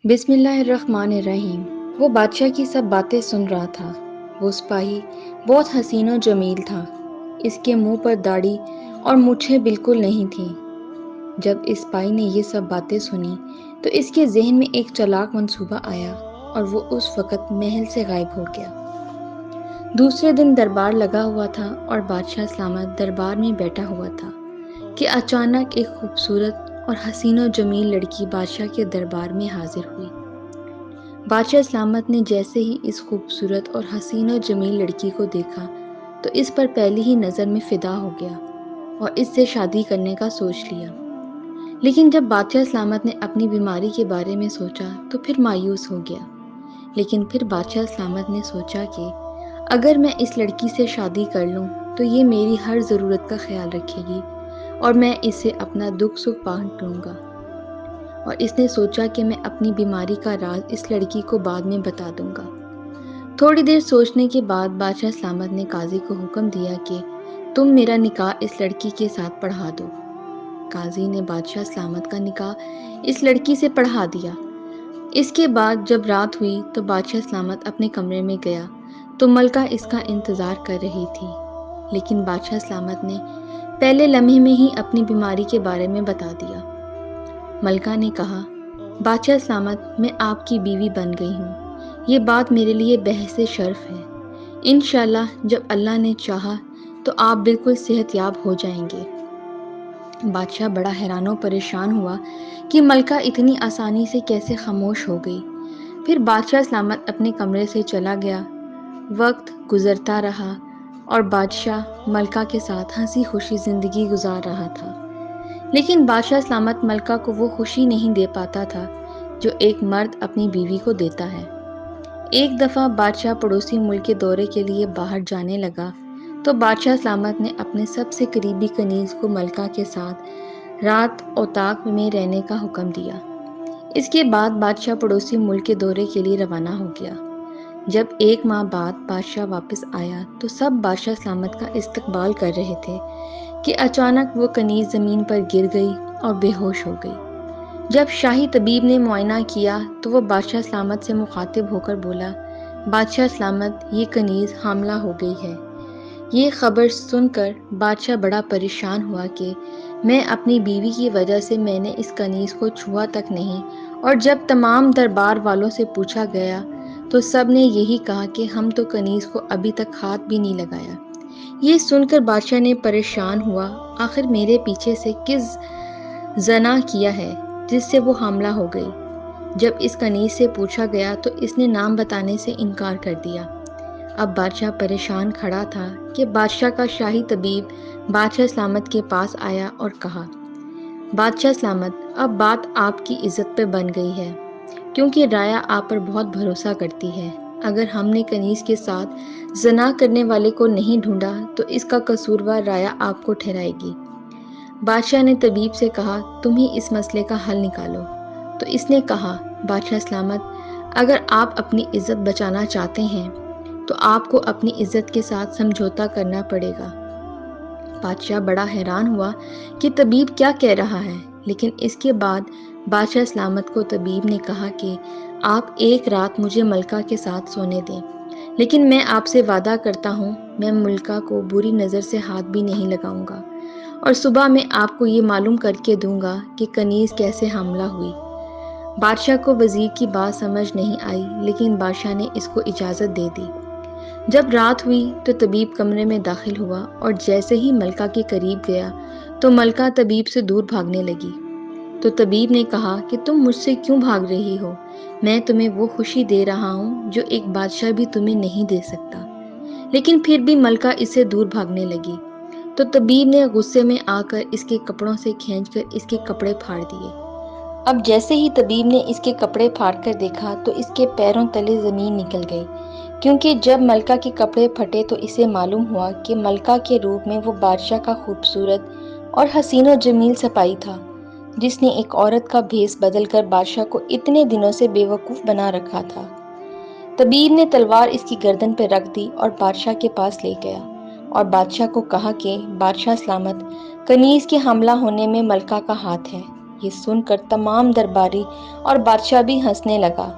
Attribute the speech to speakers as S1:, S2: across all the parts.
S1: بسم اللہ الرحمن الرحیم۔ وہ بادشاہ کی سب باتیں سن رہا تھا۔ وہ سپاہی بہت حسین و جمیل تھا۔ اس کے منہ پر داڑھی اور مونچھیں بالکل نہیں تھیں۔ جب اس سپاہی نے یہ سب باتیں سنی تو اس کے ذہن میں ایک چالاک منصوبہ آیا اور وہ اس وقت محل سے غائب ہو گیا۔ دوسرے دن دربار لگا ہوا تھا اور بادشاہ سلامت دربار میں بیٹھا ہوا تھا کہ اچانک ایک خوبصورت اور حسین و جمیل لڑکی بادشاہ کے دربار میں حاضر ہوئی۔ بادشاہ سلامت نے جیسے ہی اس خوبصورت اور حسین و جمیل لڑکی کو دیکھا تو اس پر پہلی ہی نظر میں فدا ہو گیا اور اس سے شادی کرنے کا سوچ لیا۔ لیکن جب بادشاہ سلامت نے اپنی بیماری کے بارے میں سوچا تو پھر مایوس ہو گیا۔ لیکن پھر بادشاہ سلامت نے سوچا کہ اگر میں اس لڑکی سے شادی کر لوں تو یہ میری ہر ضرورت کا خیال رکھے گی اور میں اس سے اپنا دکھ سکھ بانٹ لوں گا۔ اور اس نے سوچا کہ میں اپنی بیماری کا راز اس لڑکی کو بعد میں بتا دوں گا۔ تھوڑی دیر سوچنے کے بعد بادشاہ سلامت نے قاضی کو حکم دیا کہ تم میرا نکاح اس لڑکی کے ساتھ پڑھا دو۔ قاضی نے بادشاہ سلامت کا نکاح اس لڑکی سے پڑھا دیا۔ اس کے بعد جب رات ہوئی تو بادشاہ سلامت اپنے کمرے میں گیا تو ملکہ اس کا انتظار کر رہی تھی۔ لیکن بادشاہ سلامت نے پہلے لمحے میں ہی اپنی بیماری کے بارے میں بتا دیا۔ ملکہ نے کہا، بادشاہ سلامت، میں آپ کی بیوی بن گئی ہوں۔ یہ بات میرے لیے بحث شرف ہے۔ انشاءاللہ جب اللہ نے چاہا تو آپ بالکل صحت یاب ہو جائیں گے۔ بادشاہ بڑا حیران و پریشان ہوا کہ ملکہ اتنی آسانی سے کیسے خاموش ہو گئی۔ پھر بادشاہ سلامت اپنے کمرے سے چلا گیا۔ وقت گزرتا رہا اور بادشاہ ملکہ کے ساتھ ہنسی خوشی زندگی گزار رہا تھا۔ لیکن بادشاہ سلامت ملکہ کو وہ خوشی نہیں دے پاتا تھا جو ایک مرد اپنی بیوی کو دیتا ہے۔ ایک دفعہ بادشاہ پڑوسی ملک کے دورے کے لیے باہر جانے لگا تو بادشاہ سلامت نے اپنے سب سے قریبی کنیز کو ملکہ کے ساتھ رات اوطاق میں رہنے کا حکم دیا۔ اس کے بعد بادشاہ پڑوسی ملک کے دورے کے لیے روانہ ہو گیا۔ جب ایک ماہ بعد بادشاہ واپس آیا تو سب بادشاہ سلامت کا استقبال کر رہے تھے کہ اچانک وہ کنیز زمین پر گر گئی اور بے ہوش ہو گئی۔ جب شاہی طبیب نے معائنہ کیا تو وہ بادشاہ سلامت سے مخاطب ہو کر بولا، بادشاہ سلامت، یہ کنیز حاملہ ہو گئی ہے۔ یہ خبر سن کر بادشاہ بڑا پریشان ہوا کہ میں اپنی بیوی کی وجہ سے میں نے اس کنیز کو چھوا تک نہیں، اور جب تمام دربار والوں سے پوچھا گیا تو سب نے یہی کہا کہ ہم تو کنیز کو ابھی تک ہاتھ بھی نہیں لگایا۔ یہ سن کر بادشاہ نے پریشان ہوا، آخر میرے پیچھے سے کس زنا کیا ہے جس سے وہ حاملہ ہو گئی؟ جب اس کنیز سے پوچھا گیا تو اس نے نام بتانے سے انکار کر دیا۔ اب بادشاہ پریشان کھڑا تھا کہ بادشاہ کا شاہی طبیب بادشاہ سلامت کے پاس آیا اور کہا، بادشاہ سلامت، اب بات آپ کی عزت پہ بن گئی ہے، کیونکہ رایا آپ پر بہت بھروسہ کرتی ہے۔ اگر ہم نے کنیز کے ساتھ زنا کرنے والے کو نہیں ڈھونڈا تو اس کا قصوروار رایا آپ کو ٹھہرائے گی۔ بادشاہ نے طبیب سے کہا، تم ہی اس مسئلے کا حل نکالو۔ تو اس نے کہا، بادشاہ سلامت، اگر آپ اپنی عزت بچانا چاہتے ہیں تو آپ کو اپنی عزت کے ساتھ سمجھوتا کرنا پڑے گا۔ بادشاہ بڑا حیران ہوا کہ طبیب کیا کہہ رہا ہے، لیکن اس کے بعد بادشاہ سلامت کو طبیب نے کہا کہ آپ ایک رات مجھے ملکہ کے ساتھ سونے دیں، لیکن میں آپ سے وعدہ کرتا ہوں میں ملکہ کو بری نظر سے ہاتھ بھی نہیں لگاؤں گا، اور صبح میں آپ کو یہ معلوم کر کے دوں گا کہ کنیز کیسے حاملہ ہوئی۔ بادشاہ کو وزیر کی بات سمجھ نہیں آئی، لیکن بادشاہ نے اس کو اجازت دے دی۔ جب رات ہوئی تو طبیب کمرے میں داخل ہوا اور جیسے ہی ملکہ کے قریب گیا تو ملکہ طبیب سے دور بھاگنے لگی۔ تو طبیب نے کہا کہ تم مجھ سے کیوں بھاگ رہی ہو؟ میں تمہیں وہ خوشی دے رہا ہوں جو ایک بادشاہ بھی تمہیں نہیں دے سکتا۔ لیکن پھر بھی ملکہ اس سے دور بھاگنے لگی۔ تو طبیب نے غصے میں آ کر اس کے کپڑوں سے کھینچ کر اس کے کپڑے پھاڑ دیے۔ اب جیسے ہی طبیب نے اس کے کپڑے پھاڑ کر دیکھا تو اس کے پیروں تلے زمین نکل گئی، کیونکہ جب ملکہ کے کپڑے پھٹے تو اسے معلوم ہوا کہ ملکہ کے روپ میں وہ بادشاہ کا خوبصورت اور حسین و جمیل سپاہی تھا، جس نے ایک عورت کا بھیس بدل کر بادشاہ کو اتنے دنوں سے بے وقوف بنا رکھا تھا۔ طبیب نے تلوار اس کی گردن پہ رکھ دی اور بادشاہ کے پاس لے گیا، اور بادشاہ کو کہا کہ بادشاہ سلامت، کنیز کے حاملہ ہونے میں ملکہ کا ہاتھ ہے۔ یہ سن کر تمام درباری اور بادشاہ بھی ہنسنے لگا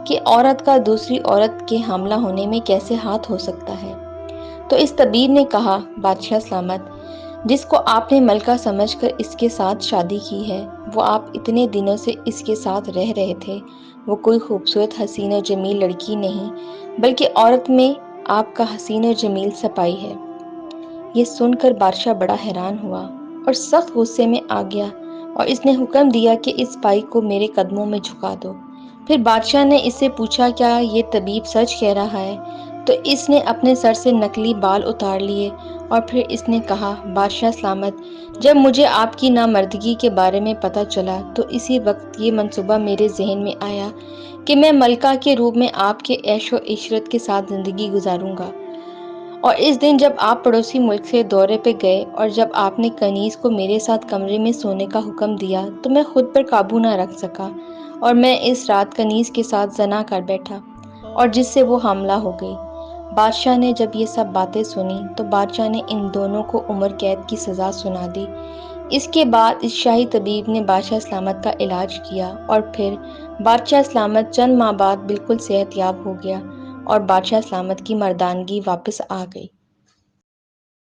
S1: کہ عورت کا دوسری عورت کے حاملہ ہونے میں کیسے ہاتھ ہو سکتا ہے۔ تو اس طبیب نے کہا، بادشاہ سلامت، جس کو آپ نے ملکہ سمجھ کر اس کے ساتھ شادی کی ہے، وہ آپ اتنے دنوں سے اس کے ساتھ رہ رہے تھے، وہ کوئی خوبصورت حسین و جمیل لڑکی نہیں بلکہ عورت میں آپ کا حسین و جمیل سپاہی ہے۔ یہ سن کر بادشاہ بڑا حیران ہوا اور سخت غصے میں آ گیا، اور اس نے حکم دیا کہ اس سپاہی کو میرے قدموں میں جھکا دو۔ پھر بادشاہ نے اس سے پوچھا، کیا یہ طبیب سچ کہہ رہا ہے؟ تو اس نے اپنے سر سے نکلی بال اتار لیے، اور پھر اس نے کہا، بادشاہ سلامت، جب مجھے آپ کی نامردگی کے بارے میں پتہ چلا تو اسی وقت یہ منصوبہ میرے ذہن میں آیا کہ میں ملکہ کے روپ میں آپ کے عیش و عشرت کے ساتھ زندگی گزاروں گا۔ اور اس دن جب آپ پڑوسی ملک سے دورے پہ گئے اور جب آپ نے کنیز کو میرے ساتھ کمرے میں سونے کا حکم دیا تو میں خود پر قابو نہ رکھ سکا، اور میں اس رات کنیز کے ساتھ زنا کر بیٹھا، اور جس سے وہ حاملہ ہو گئی۔ بادشاہ نے جب یہ سب باتیں سنی تو بادشاہ نے ان دونوں کو عمر قید کی سزا سنا دی۔ اس کے بعد اس شاہی طبیب نے بادشاہ سلامت کا علاج کیا، اور پھر بادشاہ سلامت چند ماہ بعد بالکل صحت یاب ہو گیا، اور بادشاہ سلامت کی مردانگی واپس آ گئی۔